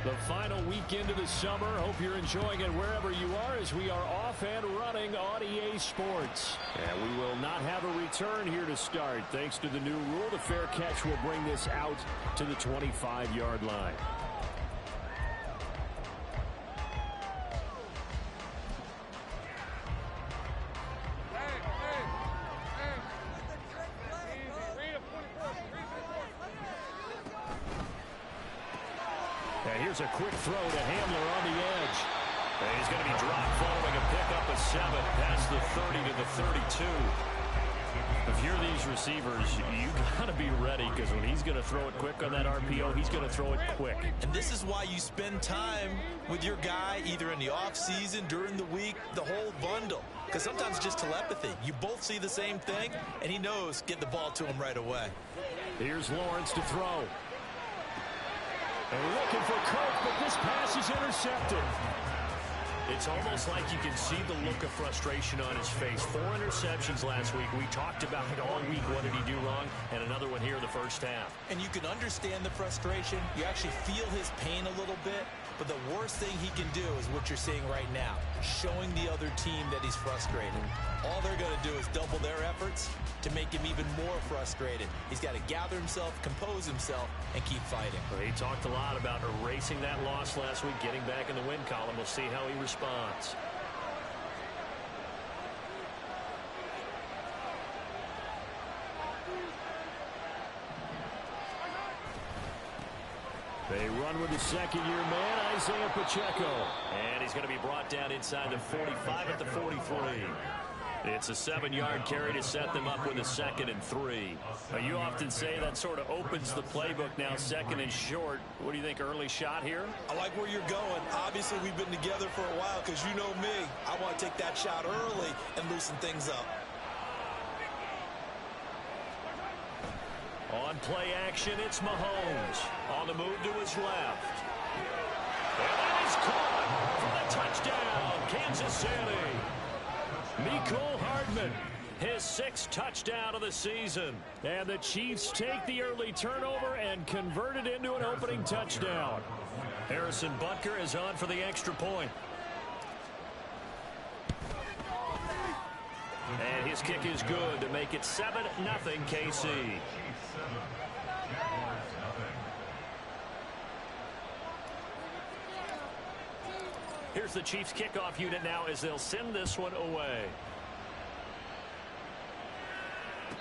The final weekend of the summer. Hope you're enjoying it wherever you are as we are off and running on EA Sports. And we will not have a return here to start. Thanks to the new rule, the fair catch will bring this out to the 25-yard line. Here's a quick throw to Hamler on the edge. And he's going to be dropped following a pickup of 7 past the 30 to the 32. If you're these receivers, you got to be ready because when he's going to throw it quick on that RPO, he's going to throw it quick. And this is why you spend time with your guy either in the offseason, during the week, the whole bundle. Because sometimes it's just telepathy. You both see the same thing, and he knows get the ball to him right away. Here's Lawrence to throw. And looking for Cook, but this pass is intercepted. It's almost like you can see the look of frustration on his face. 4 interceptions last week. We talked about it all week. What did he do wrong? And another one here in the first half. And you can understand the frustration. You actually feel his pain a little bit. But the worst thing he can do is what you're seeing right now, showing the other team that he's frustrated. All they're going to do is double their efforts to make him even more frustrated. He's got to gather himself, compose himself, and keep fighting. Well, he talked a lot about erasing that loss last week, getting back in the win column. We'll see how he responds. They run with the second-year man, Isaiah Pacheco. And he's going to be brought down inside the 45 at the 43. It's a 7-yard carry to set them up with a 2nd and 3. Now, you often say that sort of opens the playbook now, 2nd and short. What do you think, early shot here? I like where you're going. Obviously, we've been together for a while because you know me. I want to take that shot early and loosen things up. On play action, it's Mahomes. On the move to his left. And that is caught for the touchdown, Kansas City. Mecole Hardman, his 6th touchdown of the season. And the Chiefs take the early turnover and convert it into an opening touchdown. Harrison Butker is on for the extra point. And his kick is good to make it 7-0 KC. Here's the Chiefs kickoff unit now as they'll send this one away.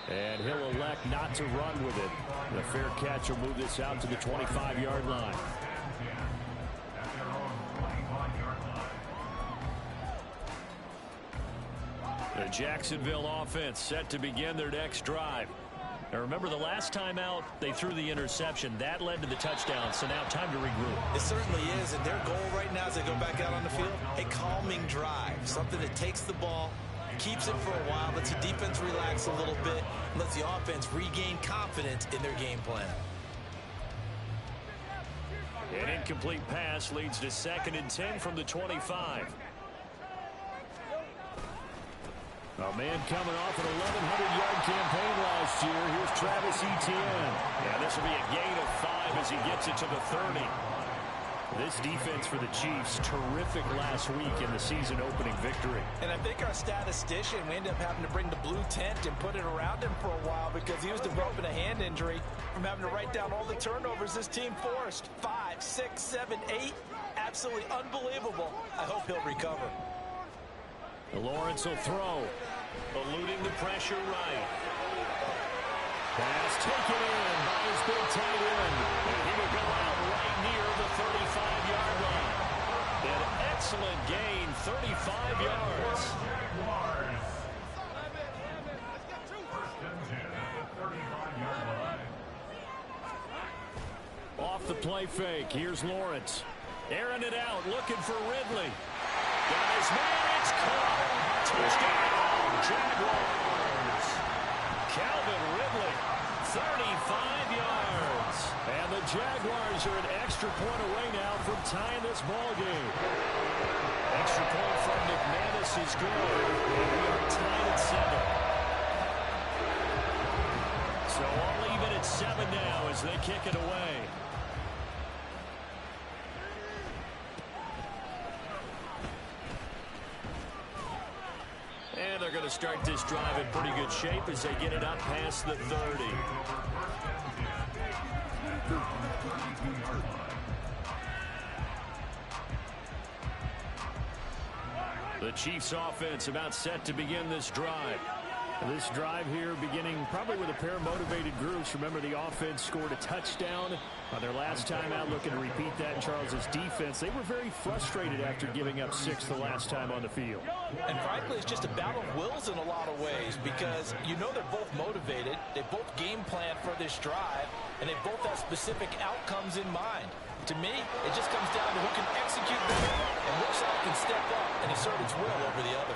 And he'll elect not to run with it. The fair catch will move this out to the 25-yard line. The Jacksonville offense set to begin their next drive. Now remember, the last time out, they threw the interception. That led to the touchdown, so now time to regroup. It certainly is, and their goal right now as they go back out on the field, a calming drive, something that takes the ball, keeps it for a while, lets the defense relax a little bit, lets the offense regain confidence in their game plan. An incomplete pass leads to 2nd and 10 from the 25. A man coming off an 1,100-yard campaign last year. Here's Travis Etienne. Yeah, this will be a gain of 5 as he gets it to the 30. This defense for the Chiefs, terrific last week in the season-opening victory. And I think our statistician, we ended up having to bring the blue tent and put it around him for a while because he was developing a hand injury from having to write down all the turnovers this team forced. 5, 6, 7, 8. Absolutely unbelievable. I hope he'll recover. Lawrence will throw, eluding the pressure right. Pass taken in by his big tight end. And he will go out right near the 35-yard line. An excellent gain, 35 yards. Off the play fake, here's Lawrence. Airing it out, looking for Ridley. Got his man, it's caught. Touchdown, Jaguars. Calvin Ridley, 35 yards. And the Jaguars are an extra point away now from tying this ball game. Extra point from McManus is good. And we are tied at 7. So all even at 7 now as they kick it away. to start this drive in pretty good shape as they get it up past the 30. The Chiefs offense about set to begin this drive. This drive here beginning probably with a pair of motivated groups. Remember, the offense scored a touchdown on their last time out, looking to repeat that in Charles' defense. They were very frustrated after giving up 6 the last time on the field. And frankly, it's just a battle of wills in a lot of ways because you know they're both motivated. They both game plan for this drive, and they both have specific outcomes in mind. To me, it just comes down to who can execute better and which side can step up and assert its will over the other.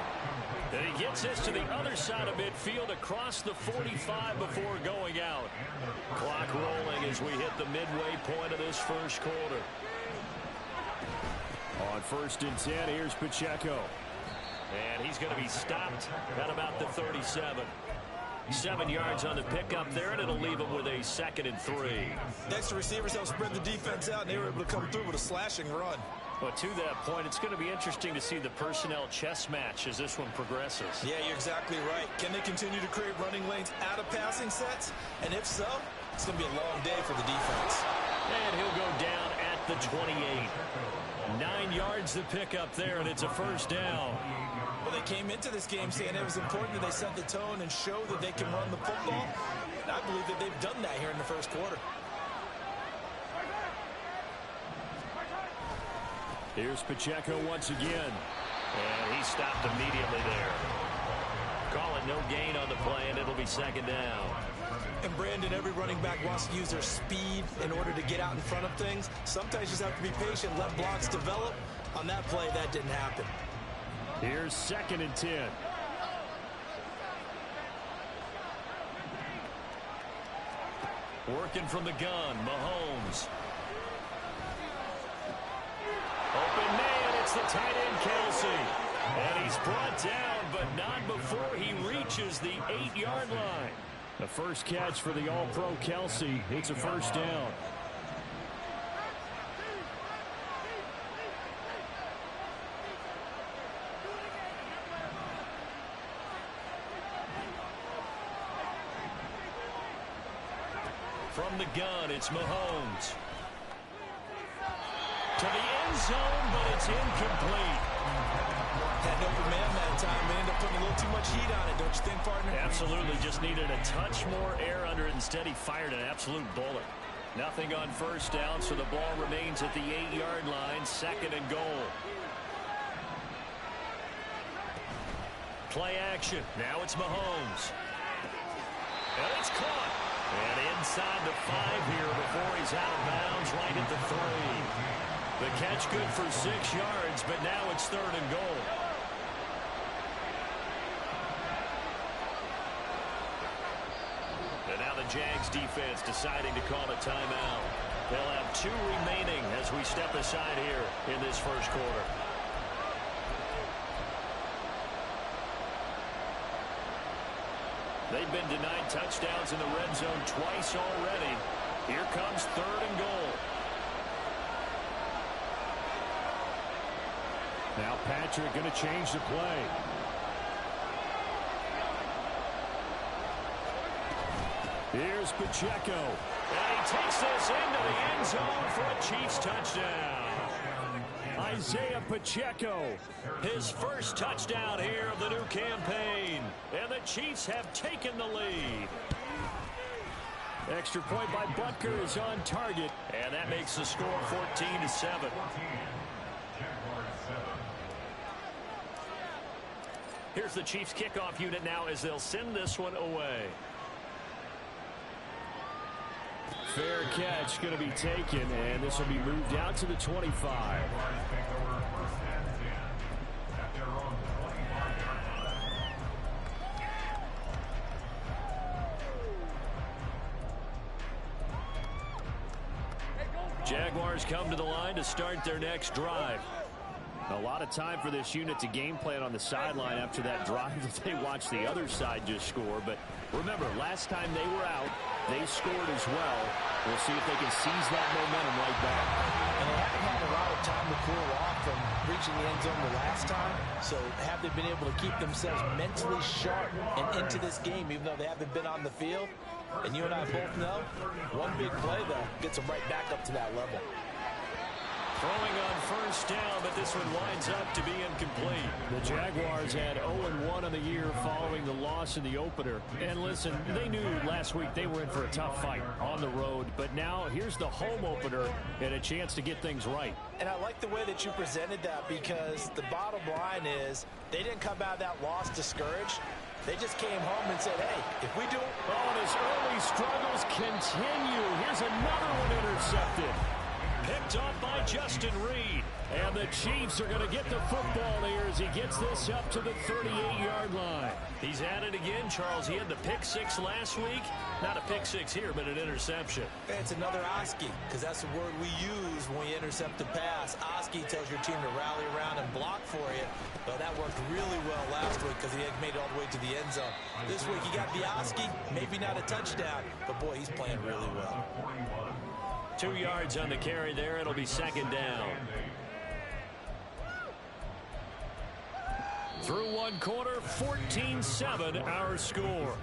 And he gets this to the other side of midfield across the 45 before going out. Clock rolling as we hit the midway point of this first quarter. On 1st and 10, here's Pacheco. And he's going to be stopped at about the 37. 7 yards on the pickup there, and it'll leave him with a 2nd and 3. Extra receivers help spread the defense out, and they were able to come through with a slashing run. But to that point, it's going to be interesting to see the personnel chess match as this one progresses. Yeah, you're exactly right. Can they continue to create running lanes out of passing sets? And if so, it's going to be a long day for the defense. And he'll go down at the 28. 9 yards to pick up there, and it's a first down. Well, they came into this game saying it was important that they set the tone and show that they can run the football. And I believe that they've done that here in the first quarter. Here's Pacheco once again. And he stopped immediately there. Call it no gain on the play, and it'll be 2nd down. And Brandon, every running back wants to use their speed in order to get out in front of things. Sometimes you just have to be patient, let blocks develop. On that play, that didn't happen. Here's 2nd and 10. Working from the gun, Mahomes. Open man, it's the tight end, Kelsey. And he's brought down, but not before he reaches the 8-yard line. The first catch for the All-Pro Kelsey. It's a first down. From the gun, it's Mahomes. To the end zone, but it's incomplete. Had no command that time. They ended up putting a little too much heat on it, don't you think, partner? Absolutely. Just needed a touch more air under it. Instead, he fired an absolute bullet. Nothing on first down, so the ball remains at the 8-yard line. 2nd and goal. Play action. Now it's Mahomes. And it's caught. And inside the 5 here before he's out of bounds right at the 3. The catch good for 6 yards, but now it's 3rd and goal. And now the Jags defense deciding to call a timeout. They'll have 2 remaining as we step aside here in this first quarter. They've been denied touchdowns in the red zone twice already. Here comes 3rd and goal. Now Patrick going to change the play. Here's Pacheco. And he takes this into the end zone for a Chiefs touchdown. Isaiah Pacheco. His first touchdown here of the new campaign. And the Chiefs have taken the lead. Extra point by Butker is on target. And that makes the score 14-7. Here's the Chiefs kickoff unit now as they'll send this one away. Fair catch going to be taken, and this will be moved out to the 25. Jaguars come to the line to start their next drive. A lot of time for this unit to game plan on the sideline after that drive that they watched the other side just score. But remember, last time they were out, they scored as well. We'll see if they can seize that momentum right back. And they haven't had a lot of time to cool off from reaching the end zone the last time. So have they been able to keep themselves mentally sharp and into this game, even though they haven't been on the field? And you and I both know, one big play, though, gets them right back up to that level. Throwing on first down, but this one winds up to be incomplete. The Jaguars had 0-1 on the year following the loss in the opener. And listen, they knew last week they were in for a tough fight on the road. But now here's the home opener and a chance to get things right. And I like the way that you presented that, because the bottom line is they didn't come out of that loss discouraged. They just came home and said, hey, if we do it. Oh, and his early struggles continue. Here's another one intercepted. Picked off by Justin Reed. And the Chiefs are going to get the football here as he gets this up to the 38-yard line. He's at it again, Charles. He had the pick six last week. Not a pick six here, but an interception. It's another Oski, because that's the word we use when we intercept the pass. Oski tells your team to rally around and block for you. But that worked really well last week because he had made it all the way to the end zone. This week he got the Oski, maybe not a touchdown, but boy, he's playing really well. 2 yards on the carry there. It'll be second down. Through one quarter, 14-7 our score.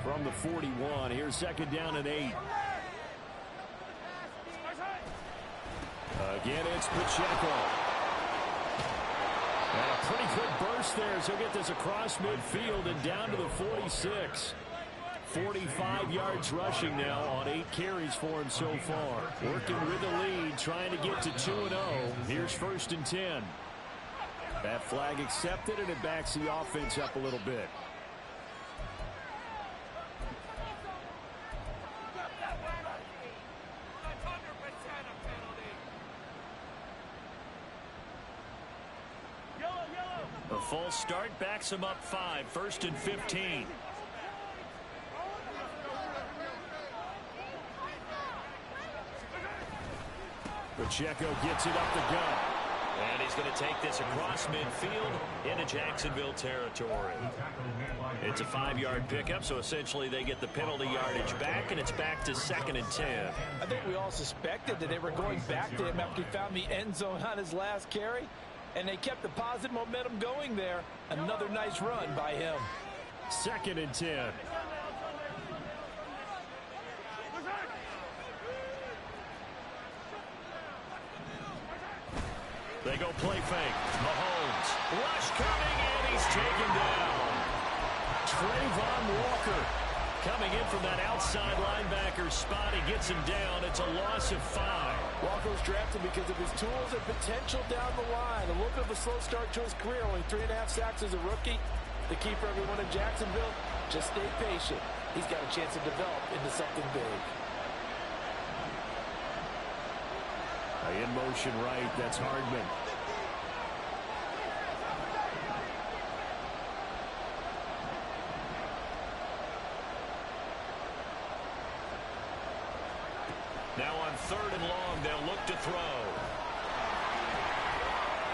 From the 41, here's second down and 8. Again, it's Pacheco. And a pretty good burst there, so he'll get this across midfield and down to the 46. 45 yards rushing now on 8 carries for him so far. Working with the lead, trying to get to 2-0. Here's first and 10. That flag accepted, and it backs the offense up a little bit. A false start backs him up 5. First and 15. Pacheco gets it up the gut. And he's going to take this across midfield into Jacksonville territory. It's a 5-yard pickup, so essentially they get the penalty yardage back, and it's back to second and 10. I think we all suspected that they were going back to him after he found the end zone on his last carry. And they kept the positive momentum going there. Another nice run by him. Second and 10. They go play fake. Mahomes. Rush coming, and he's taken down. Trayvon Walker coming in from that outside linebacker spot. He gets him down. It's a loss of 5. Walker was drafted because of his tools and potential down the line. A little bit of a slow start to his career. Only 3.5 sacks as a rookie. The key for everyone in Jacksonville, just stay patient. He's got a chance to develop into something big. In motion right, that's Hardman. Now on 3rd and long, they'll look to throw.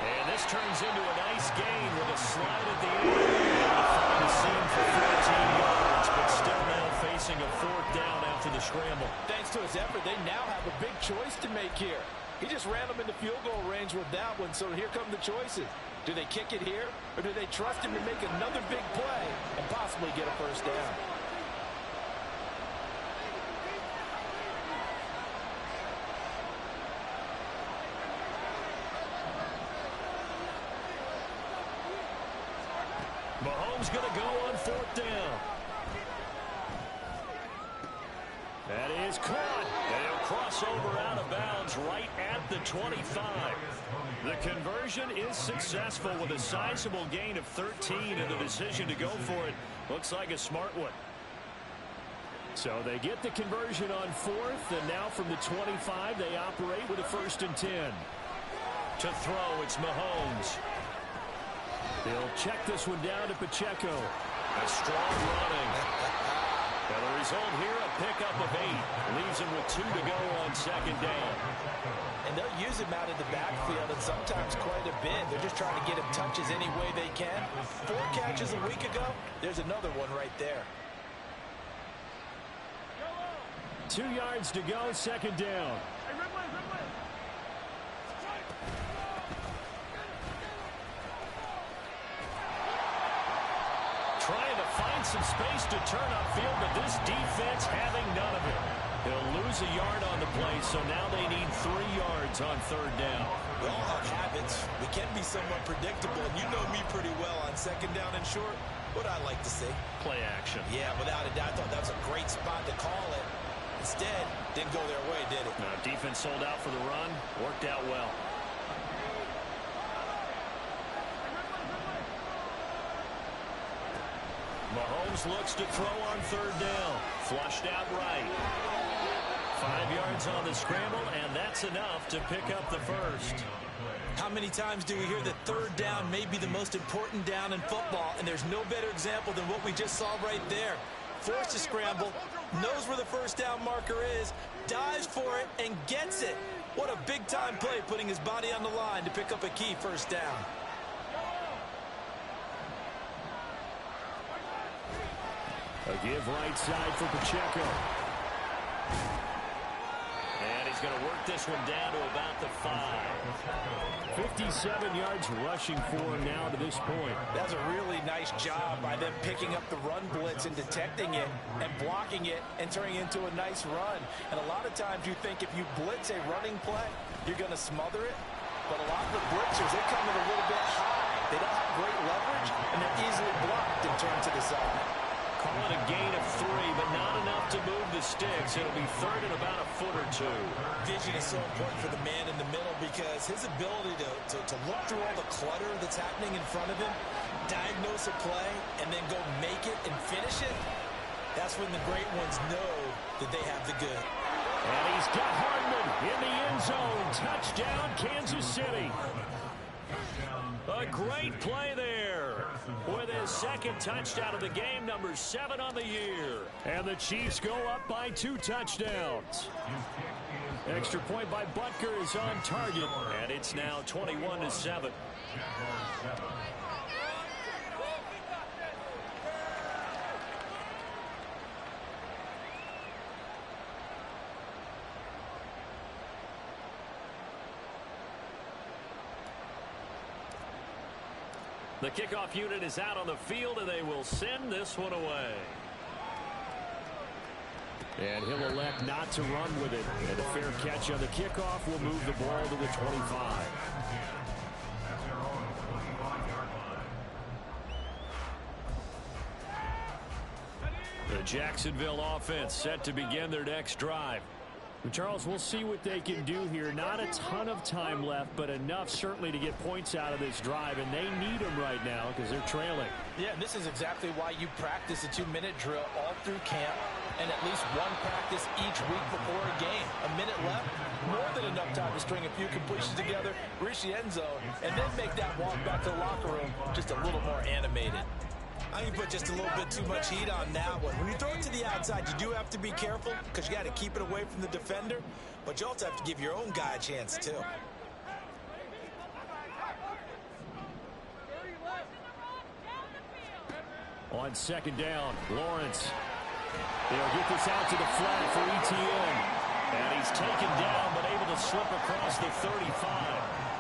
And this turns into a nice gain with a slide at the end. And find a seam for 14 yards, but still now facing a 4th down after the scramble. Thanks to his effort, they now have a big choice to make here. He just ran them into field goal range with that one, so here come the choices. Do they kick it here, or do they trust him to make another big play and possibly get a first down? Mahomes going to go on 4th down. That is caught. And he'll cross over out of bounds right at the 25. The conversion is successful with a sizable gain of 13, and the decision to go for it looks like a smart one. So they get the conversion on 4th, and now from the 25, they operate with a 1st and 10. To throw, it's Mahomes. They'll check this one down to Pacheco. A strong running. And the result here, a pickup of 8. Leaves him with 2 to go on 2nd down. And they'll use him out of the backfield, and sometimes quite a bit. They're just trying to get him touches any way they can. 4 catches a week ago. There's another one right there. 2 yards to go, 2nd down. Trying to find some space to turn upfield, but this defense having none of it. He'll lose a yard on the play, so now they need 3 yards on 3rd down. We all have habits. We can be somewhat predictable, and you know me pretty well on 2nd down and short. What I like to see. Play action. Yeah, without a doubt, I thought that was a great spot to call it. Instead, didn't go their way, did it? No, defense sold out for the run. Worked out well. Mahomes looks to throw on 3rd down. Flushed out right. 5 yards on the scramble, and that's enough to pick up the 1st. How many times do we hear that 3rd down may be the most important down in football, and there's no better example than what we just saw right there. Forced to scramble, knows where the 1st down marker is, dives for it, and gets it. What a big-time play, putting his body on the line to pick up a key 1st down. A give right side for Pacheco. And he's going to work this one down to about the 5. 57 yards rushing for him now to this point. That's a really nice job by them picking up the run blitz and detecting it and blocking it and turning it into a nice run. And a lot of times you think if you blitz a running play, you're going to smother it. But a lot of the blitzers, they come in a little bit high. They don't have great leverage, and they're easily blocked and turned to the side. Call it a gain of 3, but not enough to move the sticks. It'll be 3rd and about a foot or 2. Vision is so important for the man in the middle because his ability to look through all the clutter that's happening in front of him, diagnose a play, and then go make it and finish it, that's when the great ones know that they have the good. And he's got Hardman in the end zone. Touchdown, Kansas City. A great play there with his 2nd touchdown of the game, number 7 on the year. And the Chiefs go up by 2 touchdowns. Extra point by Butker is on target. And it's now 21-7. The kickoff unit is out on the field, and they will send this one away. And he'll elect not to run with it. And a fair catch on the kickoff will move the ball to the 25. The Jacksonville offense set to begin their next drive. But Charles, we'll see what they can do here. Not a ton of time left, but enough certainly to get points out of this drive, and they need them right now because they're trailing. Yeah, and this is exactly why you practice a 2-minute drill all through camp and at least one practice each week before a game. A minute left, more than enough time to string a few completions together, reach the end zone, and then make that walk back to the locker room just a little more animated. I think you put just a little bit too much heat on that one. When you throw it to the outside, you do have to be careful because you got to keep it away from the defender, but you also have to give your own guy a chance too. On 2nd down, Lawrence. They'll get this out to the flat for ETN. And he's taken down but able to slip across the 35.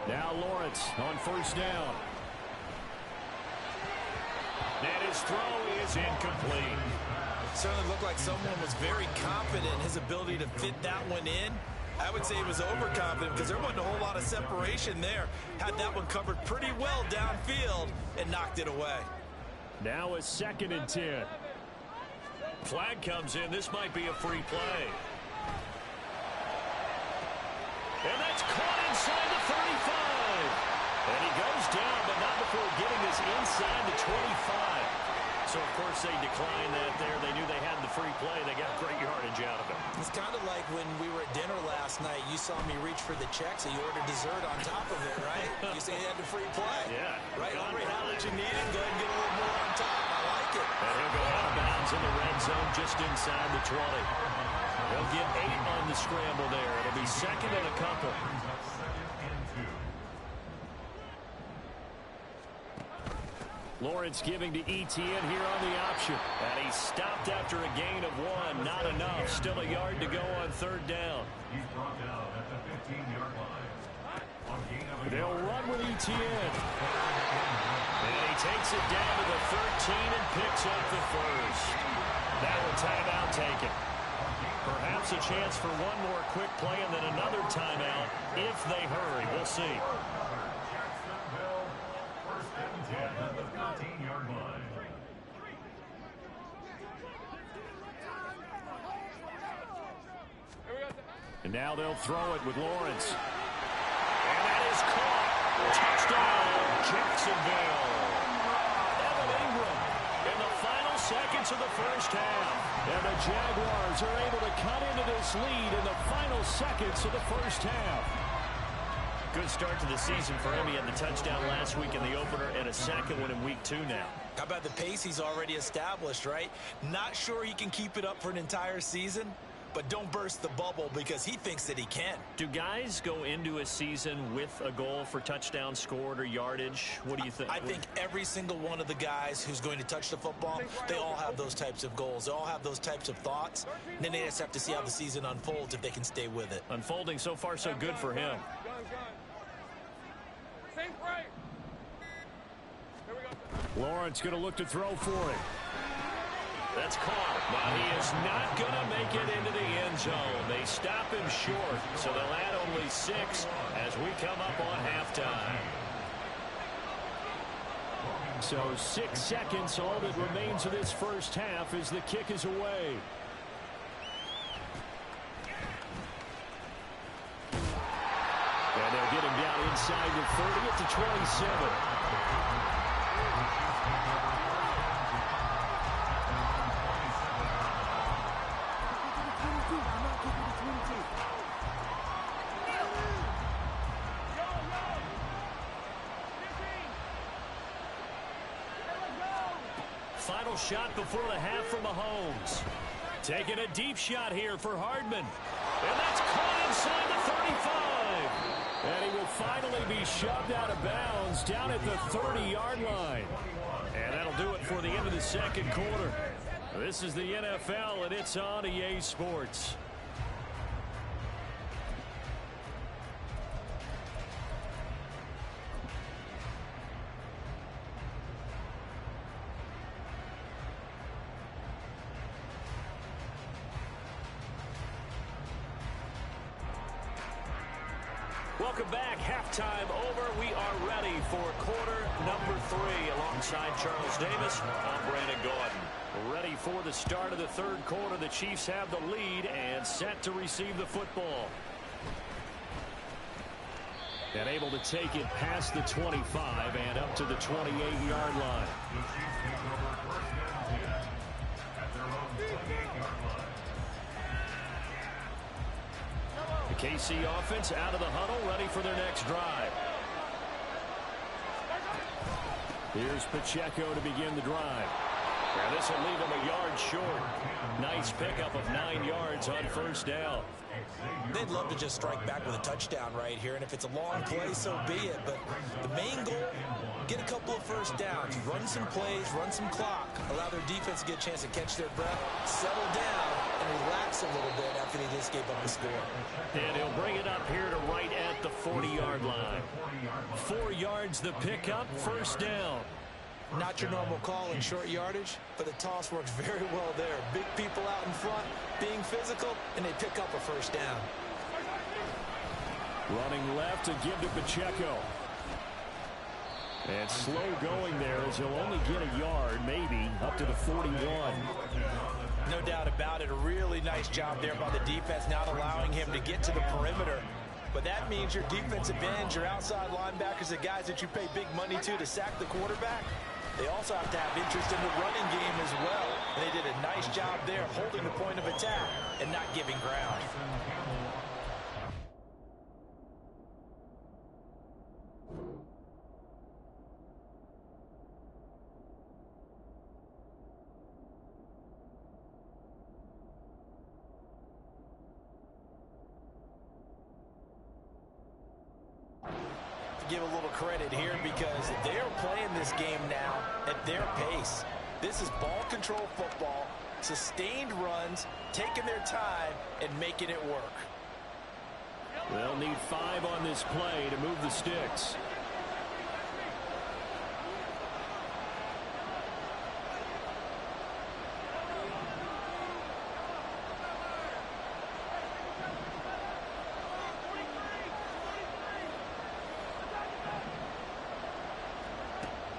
Now Lawrence on 1st down. And his throw is incomplete. Certainly looked like someone was very confident in his ability to fit that one in. I would say he was overconfident because there wasn't a whole lot of separation there. Had that one covered pretty well downfield and knocked it away. Now a 2nd and 10. Flag comes in. This might be a free play. And that's caught inside the 35. And he goes down, but not before getting his is inside the 25. So, of course, they declined that there. They knew they had the free play. They got great yardage out of it. It's kind of like when we were at dinner last night. You saw me reach for the check, so you ordered dessert on top of it, right? You say you had the free play. Yeah. Right? Already how much you needed. Go ahead and get a little more on top. I like it. And he'll go out of bounds in the red zone just inside the 20. They'll get 8 on the scramble there. It'll be second and a couple. Lawrence giving to Etienne here on the option. And he stopped after a gain of 1. Not enough. Still a yard to go on third down. He's brought down at the 15-yard line. They'll run with Etienne. And he takes it down to the 13 and picks up the first. That one timeout taken. Perhaps a chance for one more quick play and then another timeout if they hurry. We'll see. And now they'll throw it with Lawrence. And that is caught. Touchdown, Jacksonville. Evan Ingram in the final seconds of the first half. And the Jaguars are able to cut into this lead in the final seconds of the first half. Good start to the season for him. He had the touchdown last week in the opener and a second one in week 2 now. How about the pace he's already established, right? Not sure he can keep it up for an entire season, but don't burst the bubble because he thinks that he can. Do guys go into a season with a goal for touchdowns scored or yardage? What do you think? I think every single one of the guys who's going to touch the football, they all have those types of goals. They all have those types of thoughts. And then they just have to see how the season unfolds if they can stay with it. Unfolding so far so good for him. Lawrence going to look to throw for it. That's caught. Now he is not going to make it into the end zone. They stop him short, so they'll add only 6 as we come up on halftime. So 6 seconds, all that remains of this first half as the kick is away. And they'll get him down inside the 30 at the 27. Final shot before the half from Mahomes. Taking a deep shot here for Hardman. And that's caught inside the 35. And he will finally be shoved out of bounds down at the 30-yard line. And that'll do it for the end of the second quarter. This is the NFL, and it's on EA Sports. Welcome back. Halftime over. We are ready for quarter number 3. Alongside Charles Davis, I'm Brandon Gordon. Ready for the start of the third quarter. The Chiefs have the lead and set to receive the football. And able to take it past the 25 and up to the 28-yard line. The KC offense out of the huddle, ready for their next drive. Here's Pacheco to begin the drive. And this will leave him a yard short. Nice pickup of 9 yards on first down. They'd love to just strike back with a touchdown right here, and if it's a long play, so be it. But the main goal, get a couple of first downs, run some plays, run some clock, allow their defense to get a chance to catch their breath, settle down, and relax a little bit after they just gave up a score. And he'll bring it up here to right at the 40-yard line. 4 yards the pickup, first down. Not your normal call in short yardage, but the toss works very well there. Big people out in front, being physical, and they pick up a first down. Running left to give to Pacheco. And slow going there as he'll only get a yard, maybe, up to the 41. No doubt about it. A really nice job there by the defense, not allowing him to get to the perimeter. But that means your defensive ends, your outside linebackers, the guys that you pay big money to sack the quarterback, they also have to have interest in the running game as well. And they did a nice job there of holding the point of attack and not giving ground. Give a little credit here because they're playing this game now at their pace. This is ball control football, sustained runs, taking their time and making it work. They'll need 5 on this play to move the sticks.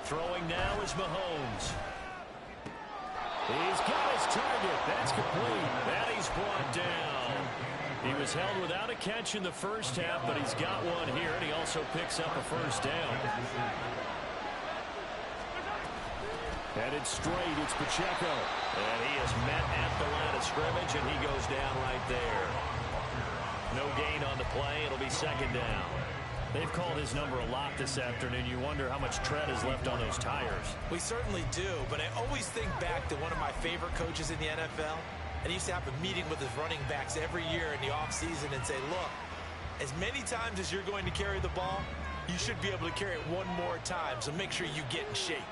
Throwing now is Mahomes. He's got his target. That's complete. And he's brought down. He was held without a catch in the first half, but he's got one here, and he also picks up a first down. Headed straight, it's Pacheco. And he is met at the line of scrimmage, and he goes down right there. No gain on the play. It'll be second down. They've called his number a lot this afternoon. You wonder how much tread is left on those tires. We certainly do, but I always think back to one of my favorite coaches in the NFL. And he used to have a meeting with his running backs every year in the offseason and say, look, as many times as you're going to carry the ball, you should be able to carry it one more time, so make sure you get in shape.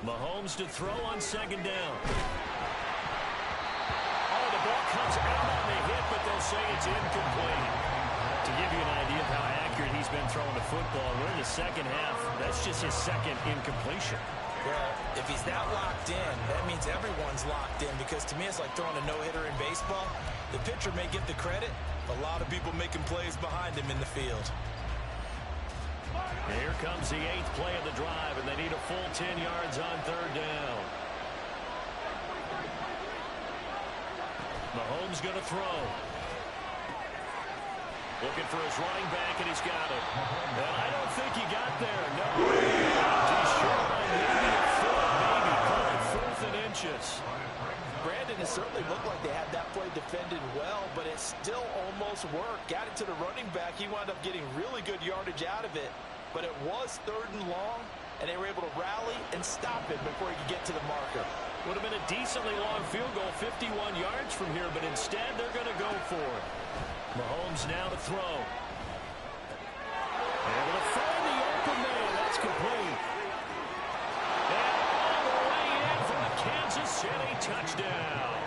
Mahomes to throw on second down. Oh, the ball comes out on the hit, but they'll say it's incomplete. To give you an idea of how accurate he's been throwing the football, we're in the second half. That's just his second incompletion. Well, if he's that locked in, that means everyone's locked in, because to me it's like throwing a no-hitter in baseball. The pitcher may get the credit, a lot of people making plays behind him in the field. And here comes the 8th play of the drive, and they need a full 10 yards on third down. Mahomes going to throw. Looking for his running back, and he's got it. And I don't think he got there. No. Deshaun, maybe a foot, maybe. Call it 4th and inches. Brandon, it certainly looked like they had that play defended well, but it still almost worked. Got it to the running back. He wound up getting really good yardage out of it. But it was 3rd and long, and they were able to rally and stop it before he could get to the marker. Would have been a decently long field goal, 51 yards from here, but instead they're going to go for it. Mahomes now to throw. Able to find the open man. That's complete. And all the way in for a Kansas City touchdown.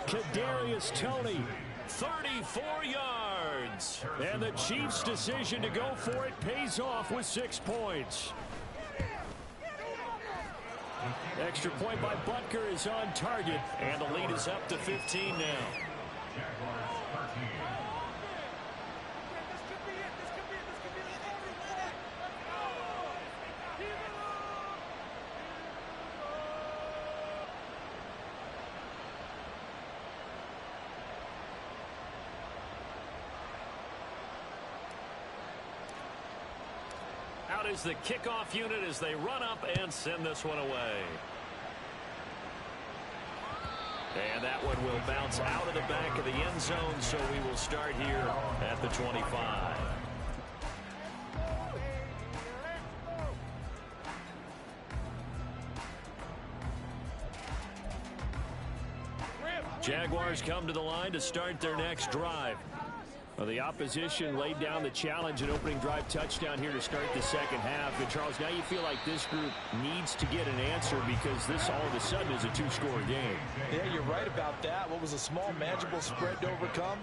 Kadarius Toney, 34 yards. And the Chiefs' decision to go for it pays off with 6 points. Extra point by Butker is on target, and the lead is up to 15 now. Out is the kickoff unit as they run up and send this one away. And that one will bounce out of the back of the end zone, so we will start here at the 25. Jaguars come to the line to start their next drive. Well, the opposition laid down the challenge and opening drive touchdown here to start the second half. And Charles, now you feel like this group needs to get an answer because this all of a sudden is a 2-score game. Yeah, you're right about that. What was a small, manageable spread to overcome,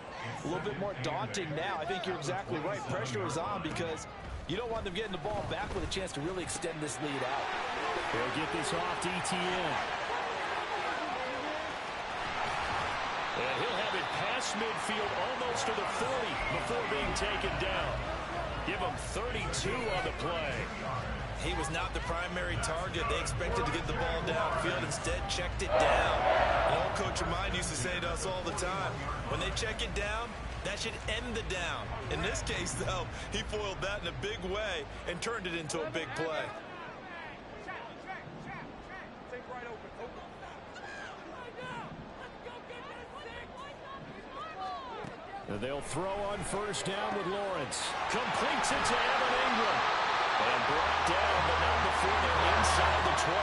a little bit more daunting now. I think you're exactly right. Pressure is on because you don't want them getting the ball back with a chance to really extend this lead out. They'll get this off to Etienne. And he'll have it past midfield almost to the 40 before being taken down. Give him 32 on the play. He was not the primary target. They expected to get the ball downfield. Instead, checked it down. An old coach of mine used to say to us all the time, when they check it down, that should end the down. In this case, though, he foiled that in a big way and turned it into a big play. And they'll throw on first down with Lawrence. Completes it to Evan Ingram. And brought down, but not before they're inside the 25.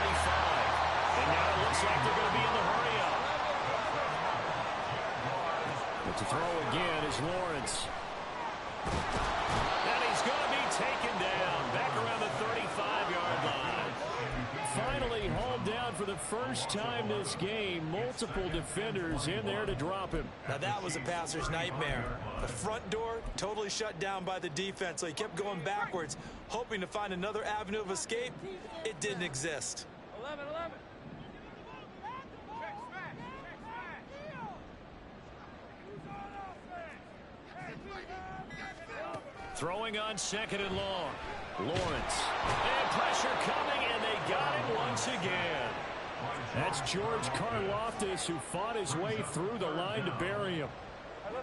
And now it looks like they're going to be in the hurry-up. But to throw again is Lawrence. And he's going to be taken down back around the 35-yard line. Finally hauled down for the first time this game. Multiple defenders in there to drop him. Now that was a passer's nightmare. The front door totally shut down by the defense, so he kept going backwards, hoping to find another avenue of escape. It didn't exist. 11. Throwing on second and long. Lawrence. And pressure coming, and they got him once again. That's George Karlaftis, who fought his way through the line to bury him.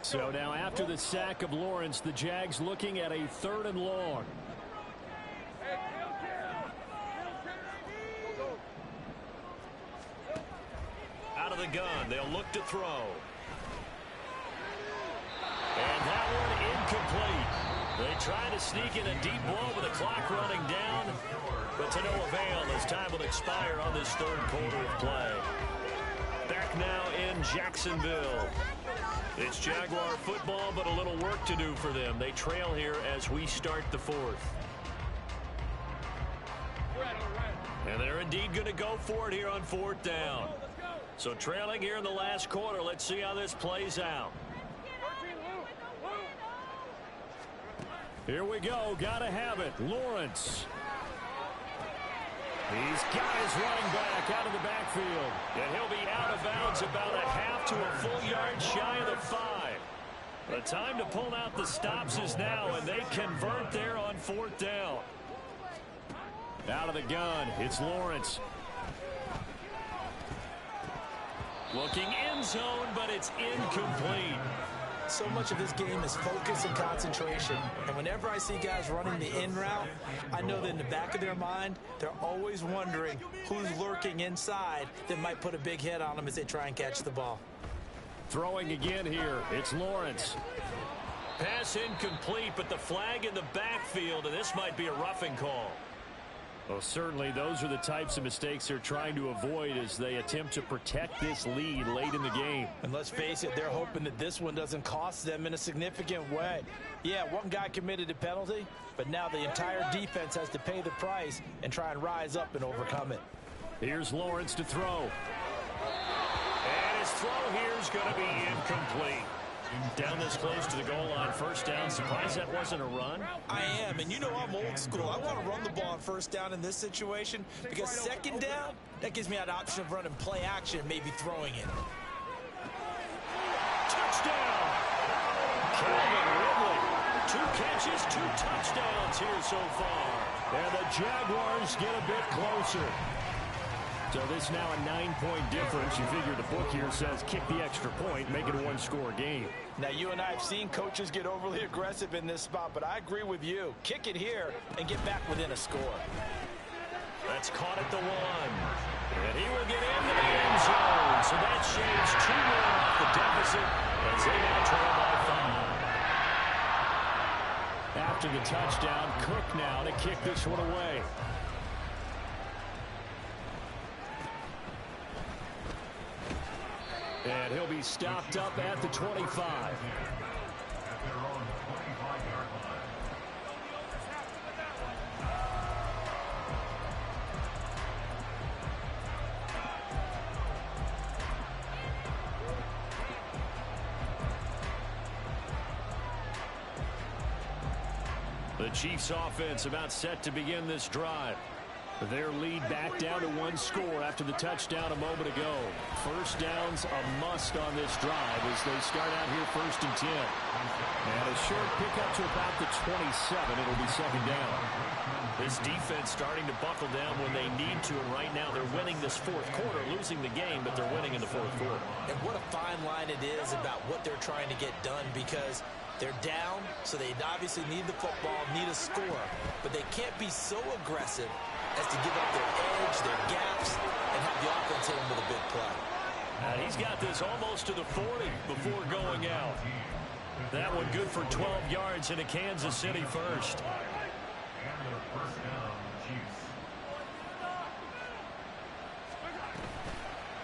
So now after the sack of Lawrence, the Jags looking at a 3rd and long. Out of the gun, they'll look to throw. And that one incomplete. They try to sneak in a deep blow with the clock running down, but to no avail as time will expire on this 3rd quarter of play. Back now in Jacksonville. It's Jaguar football, but a little work to do for them. They trail here as we start the 4th. And they're indeed going to go for it here on 4th down. So trailing here in the last quarter. Let's see how this plays out. Here we go. Gotta have it. Lawrence. He's got his running back out of the backfield. And he'll be out of bounds about a half to a full yard shy of the 5. The time to pull out the stops is now, and they convert there on 4th down. Out of the gun. It's Lawrence. Looking end zone, but it's incomplete. So much of this game is focus and concentration. And whenever I see guys running the in route, I know that in the back of their mind, they're always wondering who's lurking inside that might put a big hit on them as they try and catch the ball. Throwing again here. It's Lawrence. Pass incomplete, but the flag in the backfield, and this might be a roughing call. Well, certainly those are the types of mistakes they're trying to avoid as they attempt to protect this lead late in the game. And let's face it, they're hoping that this one doesn't cost them in a significant way. Yeah, one guy committed a penalty, but now the entire defense has to pay the price and try and rise up and overcome it. Here's Lawrence to throw. And his throw here is going to be incomplete. Down this close to the goal line, first down. Surprised that wasn't a run? I am, and you know I'm old school. I want to run the ball on first down in this situation because second down, that gives me that option of running play action and maybe throwing it. Touchdown! Calvin Ridley. 2 catches, 2 touchdowns here so far. And the Jaguars get a bit closer. So this now a 9-point difference. You figure the book here says kick the extra point, make it a 1-score game. Now, you and I have seen coaches get overly aggressive in this spot, but I agree with you. Kick it here and get back within a score. That's caught at the 1. And he will get into the end zone. So that shaves 2 more off the deficit as they now trail by 5. After the touchdown, Cook now to kick this one away. And he'll be stopped up at the 25. The Chiefs offense about set to begin this drive. Their lead back down to one score after the touchdown a moment ago. First down's a must on this drive as they start out here 1st and 10. And a short pickup to about the 27. It'll be 2nd down. This defense starting to buckle down when they need to, and right now they're winning this 4th quarter, losing the game, but they're winning in the 4th quarter. And what a fine line it is about what they're trying to get done, because they're down, so they obviously need the football, need a score, but they can't be so aggressive as to give up their edge, their gaps, and have the offense hit them with a big play. He's got this almost to the 40 before going out. That one good for 12 yards into Kansas City first.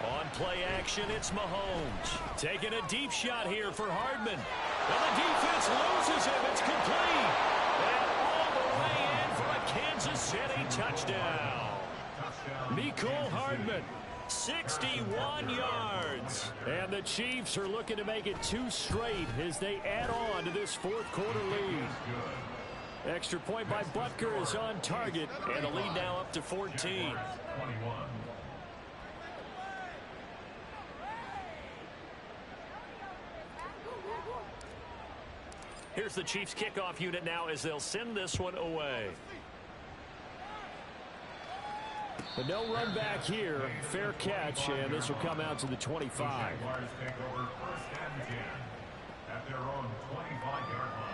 On play action, it's Mahomes. Taking a deep shot here for Hardman. And the defense loses him. It's complete. And all the way in for a Kansas City touchdown. Mecole Hardman, 61 yards. And the Chiefs are looking to make it 2 straight as they add on to this 4th quarter lead. Extra point by Butker is on target, and the lead now up to 14. Here's the Chiefs kickoff unit now as they'll send this one away. But no run back here. Fair catch, and this will come out to the 25. At their own 25-yard line.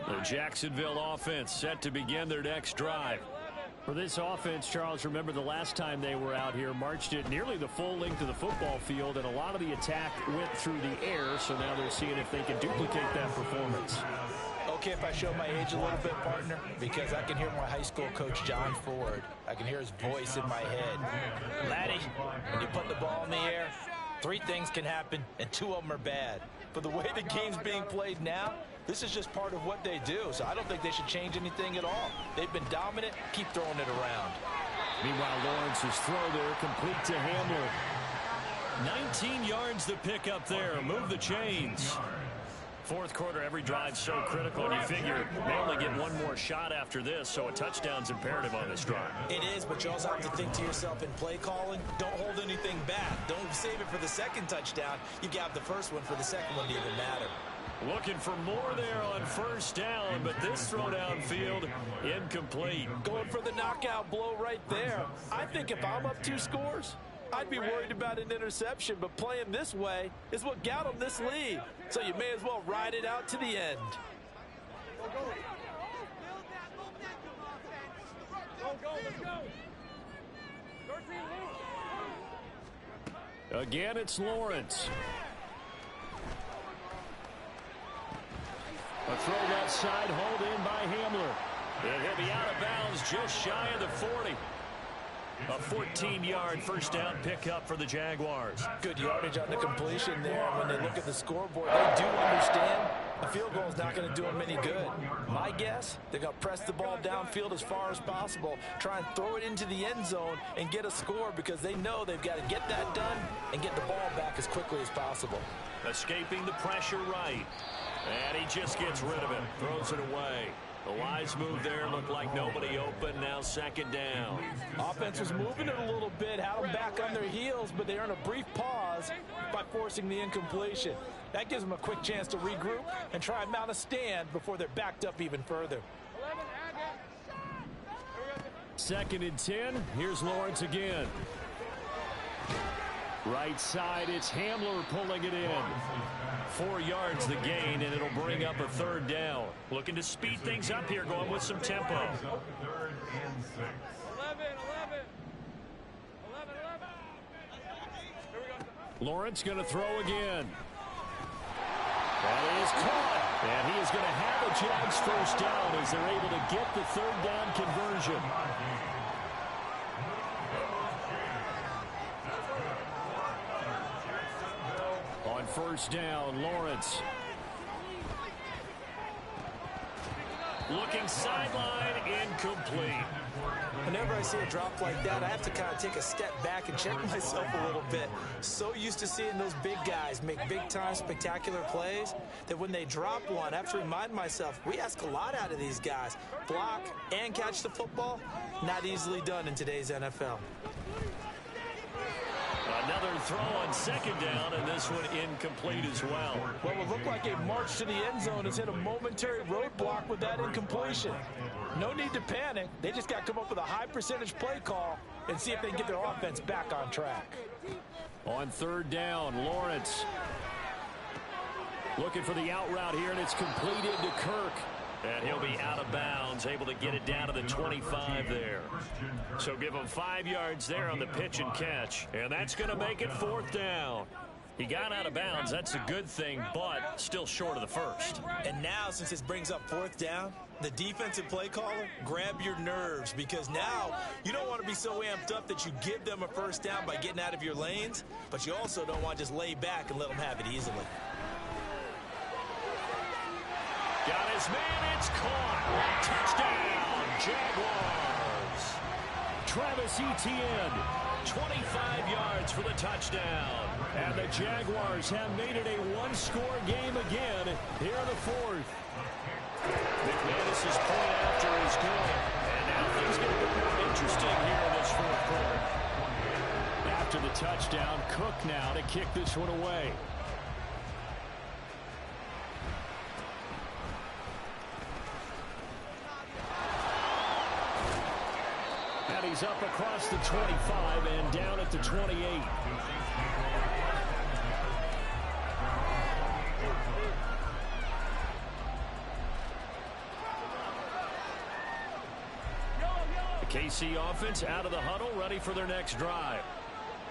The Jacksonville offense set to begin their next drive. For this offense, Charles, remember the last time they were out here, marched it nearly the full length of the football field, and a lot of the attack went through the air, so now they're seeing if they can duplicate that performance. Okay, if I show my age a little bit, partner, because I can hear my high school coach, John Ford. I can hear his voice in my head. Laddie, when you put the ball in the air, 3 things can happen, and 2 of them are bad. But the way the game's being played now, this is just part of what they do, so I don't think they should change anything at all. They've been dominant. Keep throwing it around. Meanwhile, Lawrence's throw there complete to Hamler. 19 yards to pick up there. Move the chains. 4th quarter, every drive's so critical, and you figure they only get one more shot after this, so a touchdown's imperative on this drive. It is, but you also have to think to yourself in play calling, don't hold anything back. Don't save it for the 2nd touchdown. You got the first one for the 2nd one to even matter. Looking for more there on 1st down, but this throw downfield incomplete. Going for the knockout blow right there. I think if I'm up 2 scores, I'd be worried about an interception, but playing this way is what got them this lead. So you may as well ride it out to the end. Again, it's Lawrence. A throw left side, hauled in by Hamler. And he'll be out of bounds just shy of the 40. A 14-yard first down pickup for the Jaguars. Good yardage on the completion there. When they look at the scoreboard, they do understand a field goal is not going to do them any good. My guess, they're going to press the ball downfield as far as possible, try and throw it into the end zone and get a score, because they know they've got to get that done and get the ball back as quickly as possible. Escaping the pressure right. And he just gets rid of it, throws it away. The wise move there, looked like nobody open, now 2nd down. Offense was moving it a little bit, had them back on their heels, but they earn a brief pause by forcing the incompletion. That gives them a quick chance to regroup and try and mount a stand before they're backed up even further. 2nd and 10. Here's Lawrence again. Right side, it's Hamler pulling it in. 4 yards the gain, and it'll bring up a 3rd down. Looking to speed things up here, going with some tempo. 3rd and 6. 11. Lawrence going to throw again. That is caught. And he is going to have a Jags first down as they're able to get the 3rd down conversion. On 1st down, Lawrence. Looking sideline, incomplete. Whenever I see a drop like that, I have to kind of take a step back and check myself a little bit. So used to seeing those big guys make big-time spectacular plays that when they drop one, I have to remind myself, we ask a lot out of these guys. Block and catch the football, not easily done in today's NFL. Another throw on second down, and this one incomplete as well. Well, it looked like a march to the end zone has hit a momentary roadblock with that incompletion. No need to panic. They just got to come up with a high percentage play call and see if they can get their offense back on track. On third down, Lawrence looking for the out route here, and it's completed to Kirk. And he'll be out of bounds, able to get it down to the 25 there. So give him 5 yards there on the pitch and catch. And that's going to make it fourth down. He got out of bounds. That's a good thing, but still short of the first. And now, since this brings up fourth down, the defensive play caller, grab your nerves, because now you don't want to be so amped up that you give them a first down by getting out of your lanes, but you also don't want to just lay back and let them have it easily. Got his man, it's caught. Touchdown, Jaguars. Travis Etienne, 25 yards for the touchdown. and the Jaguars have made it a one-score game again here in the fourth. McManus's point after is good. And now things get a bit more interesting here in this fourth quarter. After the touchdown, Cook now to kick this one away. And he's up across the 25 and down at the 28. The KC offense out of the huddle, ready for their next drive.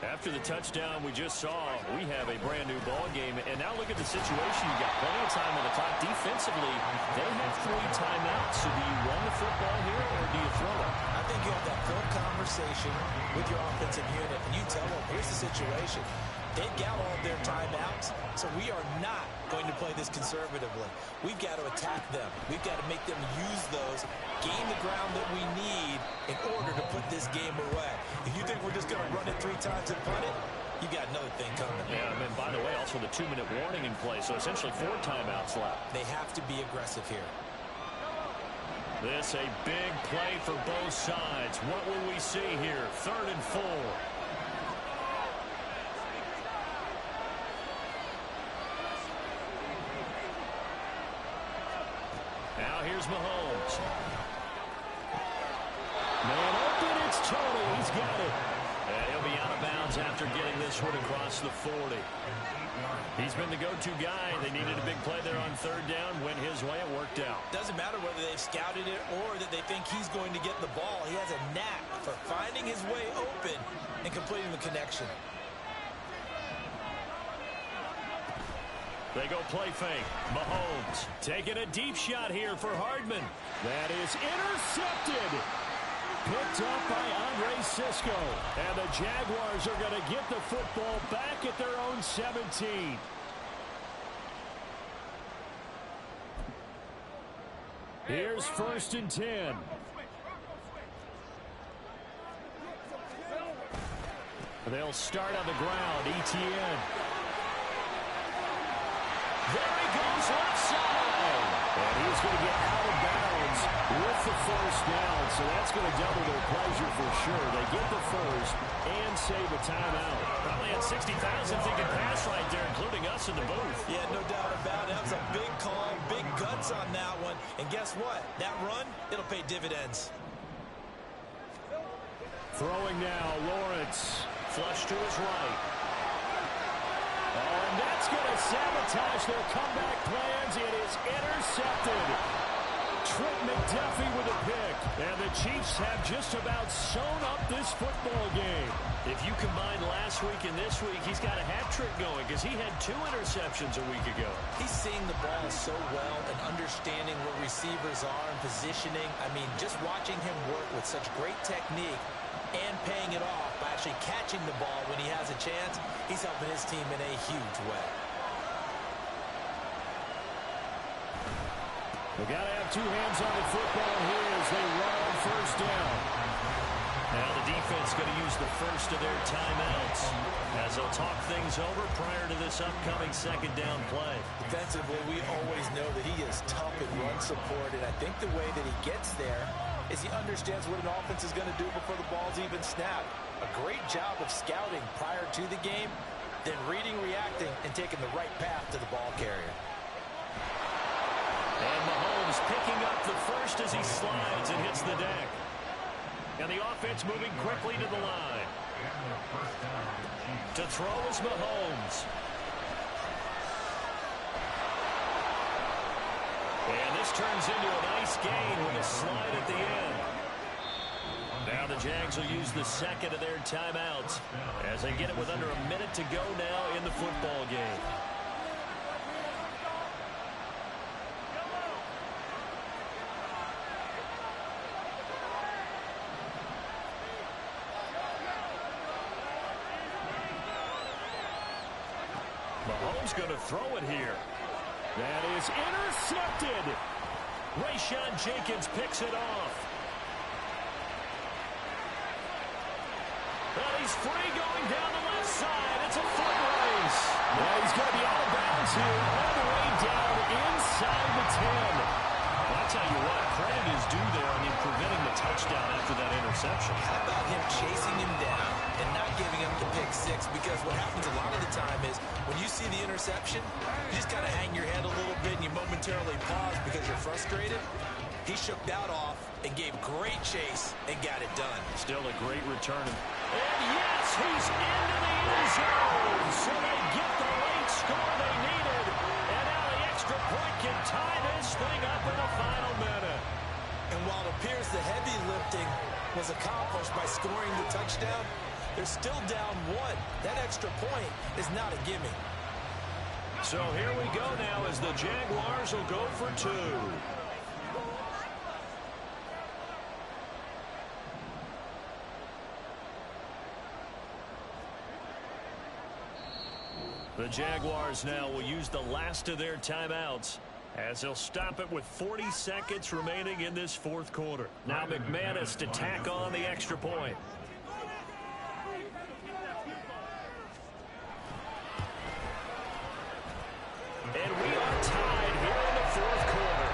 After the touchdown we just saw, we have a brand new ball game. And now look at the situation. You got plenty of time on the clock. Defensively, they have 3 timeouts. So do you run the football here or do you throw it? I think you have that full conversation with your offensive unit, and you tell them, here's the situation. They got all of their timeouts, so we are not going to play this conservatively. We've got to attack them. We've got to make them use those, gain the ground that we need in order to put this game away. If you think we're just going to run it 3 times and punt it, you got another thing coming. Yeah, and by the way, also the 2-minute warning in play, so essentially 4 timeouts left. They have to be aggressive here. This a big play for both sides. What will we see here? 3rd and 4. Now here's Mahomes. Man open, it's Tony. He's got it. And he'll be out of bounds after getting this one across the 40. He's been the go-to guy. They needed a big play there on 3rd down. Went his way. It worked out. Doesn't matter whether they've scouted it or that they think he's going to get the ball. He has a knack for finding his way open and completing the connection. They go play fake. Mahomes taking a deep shot here for Hardman. That is intercepted. Picked up by Andre Cisco. And the Jaguars are going to get the football back at their own 17. Here's 1st and 10. They'll start on the ground. Etienne. There he goes left side. And he's going to get out of bounds with the first down. So that's going to double their pleasure for sure. They get the first and save a timeout. Probably had 60,000 thinking pass right there, including us in the booth. Yeah, no doubt about it. That was a big call, big guts on that one. And guess what? That run, it'll pay dividends. Throwing now, Lawrence. Flush to his right. Oh, and that's going to sabotage their comeback plans. It is intercepted. Trent McDuffie with a pick. And the Chiefs have just about sewn up this football game. If you combine last week and this week, he's got a hat trick going because he had 2 interceptions a week ago. He's seeing the ball so well and understanding where receivers are and positioning. I mean, just watching him work with such great technique and paying it off by actually catching the ball when he has a chance, he's helping his team in a huge way. They've got to have two hands on the football here as they run on first down. Now the defense going to use the first of their timeouts as they'll talk things over prior to this upcoming second down play. Defensively, we always know that he is tough in run support, and I think the way that he gets there is he understands what an offense is going to do before the ball's even snapped. A great job of scouting prior to the game, then reading, reacting, and taking the right path to the ball carrier. And Mahomes picking up the first as he slides and hits the deck. And the offense moving quickly to the line. To throw is Mahomes. And this turns into a nice gain with a slide at the end. Now the Jags will use the second of their timeouts as they get it with under a minute to go now in the football game. Mahomes going to throw it here. That is intercepted. Rayshawn Jenkins picks it off. And he's free going down the left side. It's a foot race. Yeah, he's going to be out of bounds here all the way down inside the 10. Well, I tell you what, credit is due there on him preventing the touchdown after that interception. How about him chasing him down and not giving up the pick six? Because what happens a lot of the time is when you see the interception, you just kind of hang your head a little bit and you momentarily pause because you're frustrated. He shook that off and gave great chase and got it done. Still a great return. And yes, he's into the end zone. So they get the late score they needed. And now the extra point can tie this thing up in the final minute. And while it appears the heavy lifting was accomplished by scoring the touchdown, they're still down one. That extra point is not a gimme. So here we go now as the Jaguars will go for two. The Jaguars now will use the last of their timeouts as they'll stop it with 40 seconds remaining in this fourth quarter. Now McManus to tack on the extra point. And we are tied here in the fourth quarter.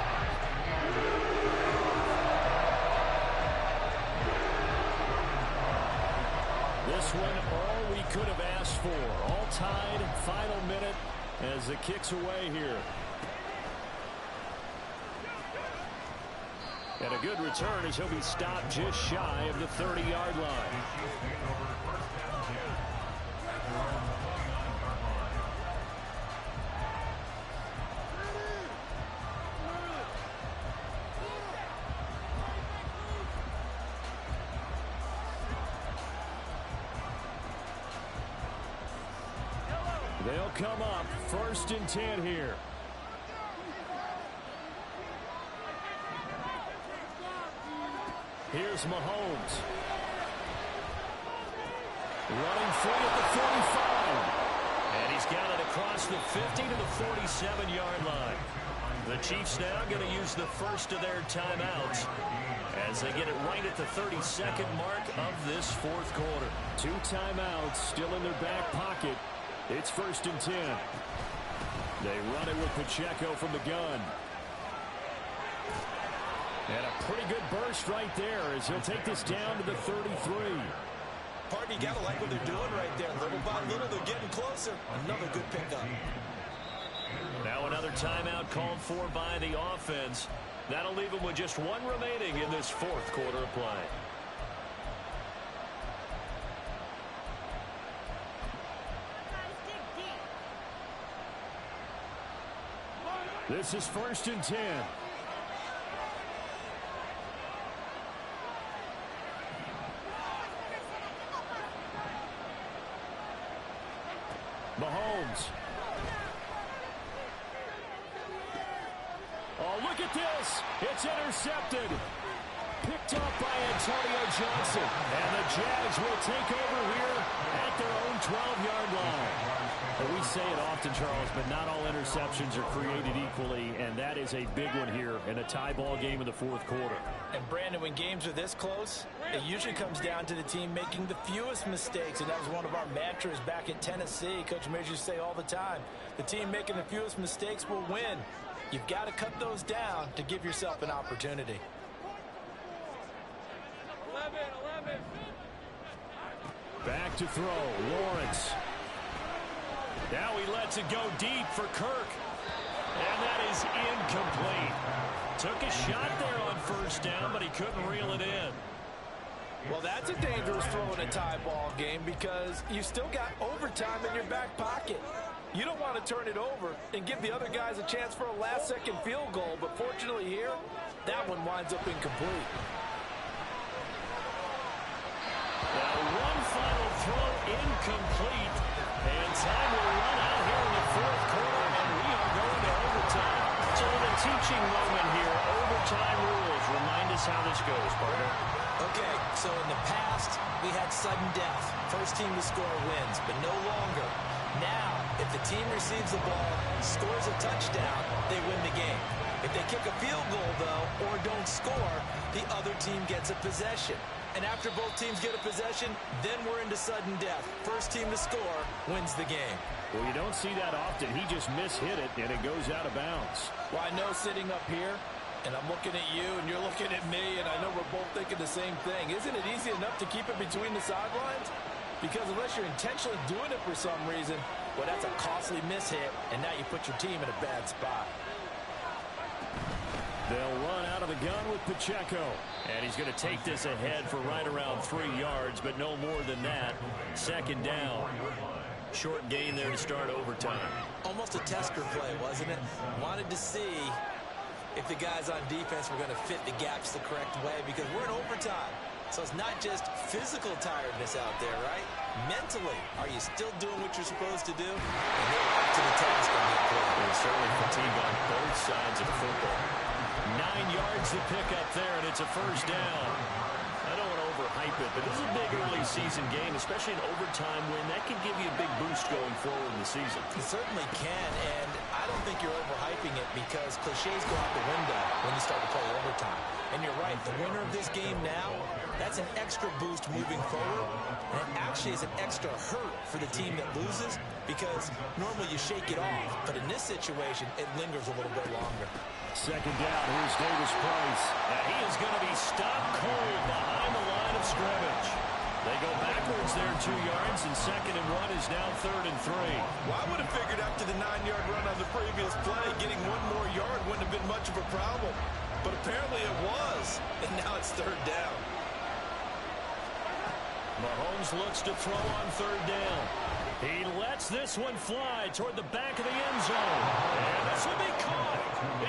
This one all we could have asked for. All tied, final minute as it kicks away here. And a good return as he'll be stopped just shy of the 30-yard line. They'll come up 1st and 10 here. Here's Mahomes. Running free at the 45. And he's got it across the 50 to the 47-yard line. The Chiefs now going to use the first of their timeouts as they get it right at the 32nd mark of this fourth quarter. 2 timeouts still in their back pocket. It's 1st and 10. They run it with Pacheco from the gun. And a pretty good burst right there as he'll take this down to the 33. Partner, you got to like what they're doing right there. Little by little, they're getting closer. Another good pickup. Now another timeout called for by the offense. That'll leave them with just one remaining in this fourth quarter of play. This is 1st and 10. Mahomes. Oh, look at this. It's intercepted. Picked up by Antonio Johnson. And the Jags will take over here at their own 12-yard line. And we say it often, Charles, but not all interceptions are created equally, and that is a big one here in a tie ball game in the fourth quarter. And Brandon, when games are this close, it usually comes down to the team making the fewest mistakes, and that was one of our mantras back at Tennessee. Coach Mears used to say all the time, the team making the fewest mistakes will win. You've got to cut those down to give yourself an opportunity. 11. Back to throw, Lawrence. Now he lets it go deep for Kirk. And that is incomplete. Took a shot there on first down, but he couldn't reel it in. Well, that's a dangerous throw in a tie ball game because you still got overtime in your back pocket. You don't want to turn it over and give the other guys a chance for a last-second field goal, but fortunately here, that one winds up incomplete. Now one final throw incomplete, and time will run out here in the fourth quarter, and we are going to overtime. So in a teaching moment here, overtime rules. Remind us how this goes, partner. Okay, so in the past, we had sudden death. First team to score wins, but no longer. Now, if the team receives the ball, scores a touchdown, they win the game. If they kick a field goal, though, or don't score, the other team gets a possession. And after both teams get a possession, then we're into sudden death. First team to score wins the game. Well, you don't see that often. He just mishit it, and it goes out of bounds. Well, I know sitting up here, and I'm looking at you, and you're looking at me, and I know we're both thinking the same thing. Isn't it easy enough to keep it between the sidelines? Because unless you're intentionally doing it for some reason, well, that's a costly mishit, and now you put your team in a bad spot. They'll run out of the gun with Pacheco. And he's going to take this ahead for right around 3 yards, but no more than that. Second down. Short gain there to start overtime. Almost a tester play, wasn't it? Wanted to see if the guys on defense were going to fit the gaps the correct way because we're in overtime. So it's not just physical tiredness out there, right? Mentally, are you still doing what you're supposed to do? And they're up to the task on that play. There's certainly fatigue on both sides of football. 9 yards to pick up there, and it's a first down. I don't want to overhype it, but this is a big early season game, especially an overtime win. That can give you a big boost going forward in the season. It certainly can, and I don't think you're overhyping it because cliches go out the window when you start to play overtime. And you're right, the winner of this game now, that's an extra boost moving forward. And it actually is an extra hurt for the team that loses because normally you shake it off. But in this situation, it lingers a little bit longer. Second down, here's Davis Price. And he is going to be stopped cold behind the line of scrimmage. They go backwards there 2 yards, and 2nd and 1 is now 3rd and 3. Well, I would have figured after the 9-yard run on the previous play, getting one more yard wouldn't have been much of a problem. But apparently it was, and now it's 3rd down. Mahomes looks to throw on 3rd down. He lets this one fly toward the back of the end zone. And this will be caught.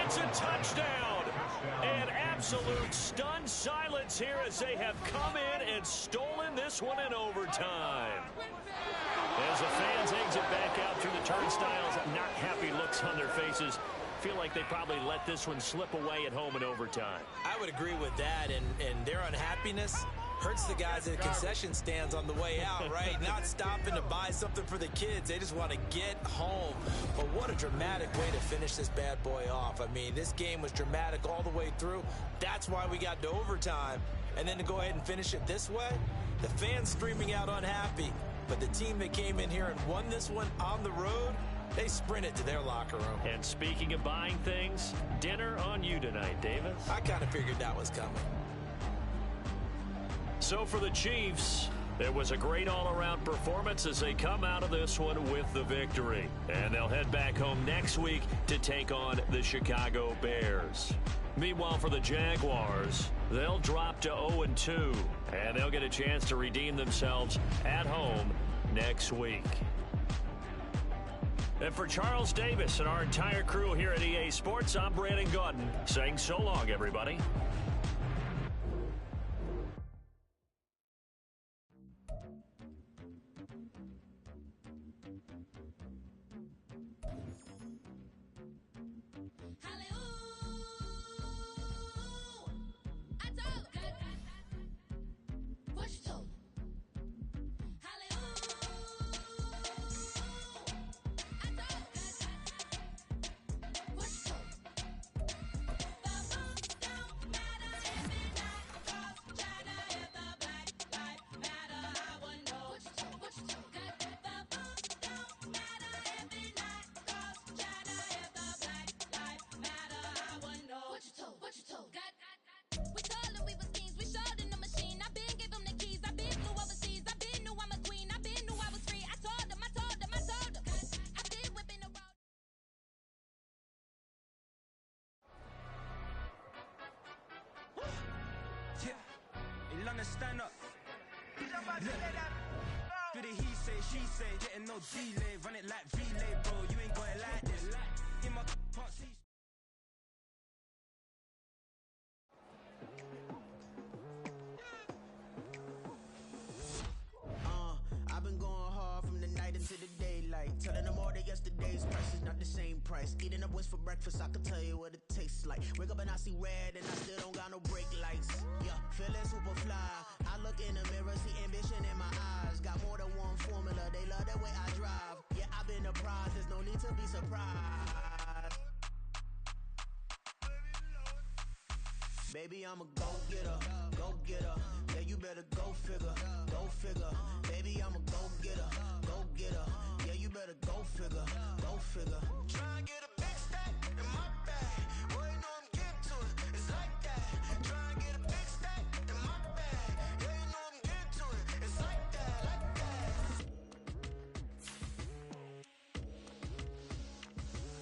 It's a touchdown. And absolute stunned silence here as they have come in and stolen this one in overtime. As the fans exit back out through the turnstiles, not happy looks on their faces. Feel like they probably let this one slip away at home in overtime. I would agree with that, and their unhappiness hurts the guys at the concession stands on the way out, right? Not stopping to buy something for the kids. They just want to get home. But what a dramatic way to finish this bad boy off. I mean, this game was dramatic all the way through. That's why we got to overtime. And then to go ahead and finish it this way, the fans streaming out unhappy. But the team that came in here and won this one on the road, they sprinted to their locker room. And speaking of buying things, dinner on you tonight, Davis. I kind of figured that was coming. So for the Chiefs, it was a great all-around performance as they come out of this one with the victory. And they'll head back home next week to take on the Chicago Bears. Meanwhile, for the Jaguars, they'll drop to 0-2, and they'll get a chance to redeem themselves at home next week. And for Charles Davis and our entire crew here at EA Sports, I'm Brandon Gaudin saying so long, everybody. tryna stand up. Look, the he say, she say, getting no delay, run it like relay, bro. You ain't got it like this. In my can't see. I've been going hard from the night into the daylight, telling them all that yesterday's price is not the same price. Eating up West for breakfast, I can tell you what it tastes like. Wake up and I see red and I still don't got no brake lights. Yeah, feeling super fly. I look in the mirror, see ambition in my eyes. Got more than one formula, they love the way I drive. Yeah, I've been a prize, there's no need to be surprised. Baby, I'm a go-getter, go-getter. Yeah, you better go figure, go figure. Baby, I'm a go-getter, go-getter. Yeah, you better go figure, go figure. Try and get a big stack in my bag. Boy, you know I'm getting to it, it's like that. Try and get a big stack in my bag. Yeah, you know I'm getting to it, it's like that, like that.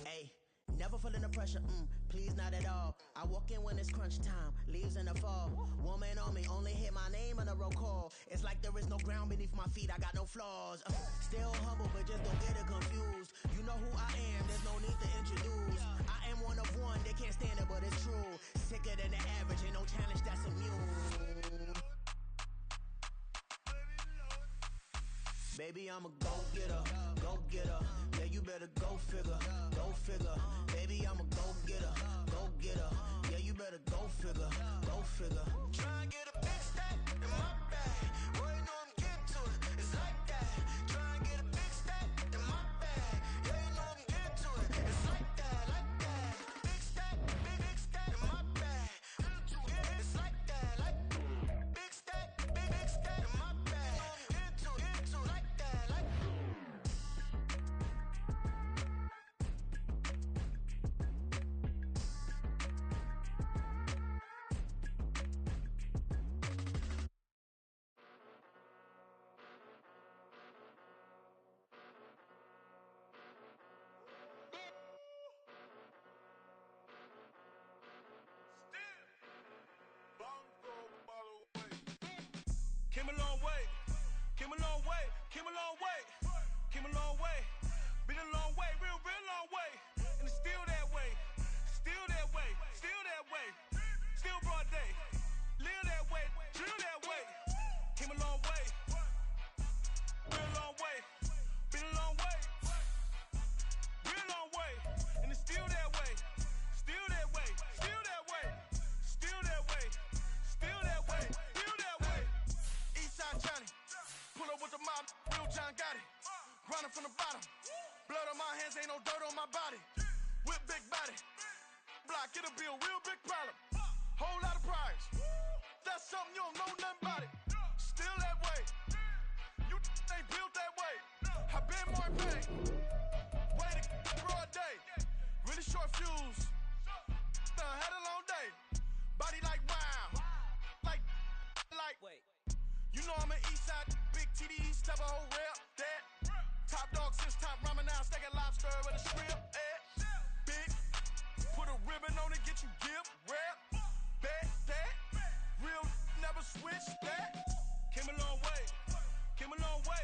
Hey. Never feeling the pressure, please not at all. I walk in when it's crunch time, leaves in the fall. Woman on me, only hit my name on a roll call. It's like there is no ground beneath my feet, I got no flaws. Still humble, but just don't get it confused. You know who I am, there's no need to introduce. I am one of one, they can't stand it, but it's true. Sicker than the average, ain't no challenge that's immune. Baby, I'm a go-getter, go-getter. Yeah, you better go figure, go figure. Baby, I'm a go-getter, go-getter. Yeah, you better go figure, go figure. Try and get a big stack in my bag. Boy, you know I'm getting to it, it's like that. Try and get a big stack in my bag. Yeah, you know I'm getting to it, it's like that, like that. Big stack in my bag. It's like that, like big stack in my bag. I'm getting to it, like that, like. Came a long way, came a long way, came a long way, came a long way, been a long way, real long way, and it's still that way, still that way, still that way, still broad day, live that way, drill that way, came a long way, real long way, been a long way, real long way, and it's still that way, still that way, still that way, still that way, still that way, still that way. Eastside Johnny, pull up with the mob, real John Gotti. Grinding from the bottom, blood on my hands, ain't no dirt on my body. Whip big body, block, it'll be a real big problem. Whole lot of prize, that's something you don't know nothing about it. Still that way, you ain't built that way. I been more pain, way to broad day. Really short fuse, had a long day. Body like wow, like. Wait. You know I'm an Eastside, big TDE, step a whole rep, that. Top dog since top ramen now, steak and lobster with a shrimp, big, put a ribbon on it, get you give, rep, bet, that. Real never switch that. Came a long way, came a long way,